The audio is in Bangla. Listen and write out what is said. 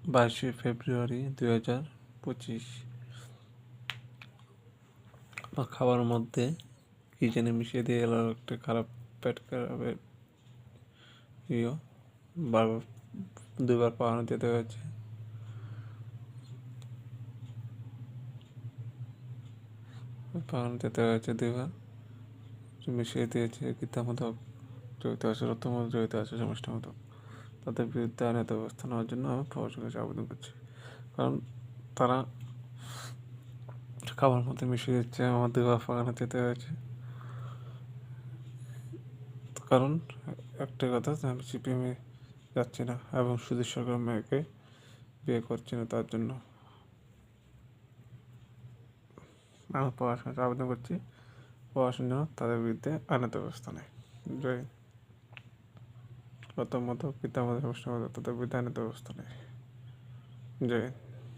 22শে ফেব্রুয়ারি 2025। আমার খাবার মধ্যে কি জানি মিশিয়ে দিয়ে এলো একটা খারাপ পেট খারাপের বারবার 2বার পাহাড় যেতে হয়েছে। পাহাড় যেতে হয়েছে 2বার। মিশিয়ে দিয়েছে গীতামূলক জড়িত আছে, রত্নমূলক জড়িত আছে সমষ্টিমূলক। তাদের বিরুদ্ধে আইনত ব্যবস্থা নেওয়ার জন্য আমি প্রশাসনের কাছে আবেদন করছি। কারণ তারা খাবার মধ্যে মিশিয়ে দিচ্ছে, আমার 2বার পাহাড়ে যেতে হয়েছে। কারণ একটাই কথা, আমি সিপিএমে যাচ্ছি না এবং সুধীর সরকার মেয়েকে বিয়ে করছি না, তার জন্য আমি প্রশাসনের আবেদন করছি প্রশাসন যেন তাদের বিরুদ্ধে আইনত ব্যবস্থা নেয়। জয় প্রথমত পিতামাতা সমস্যা তাদের বিরুদ্ধে আইনত ব্যবস্থা নেয়। জয়।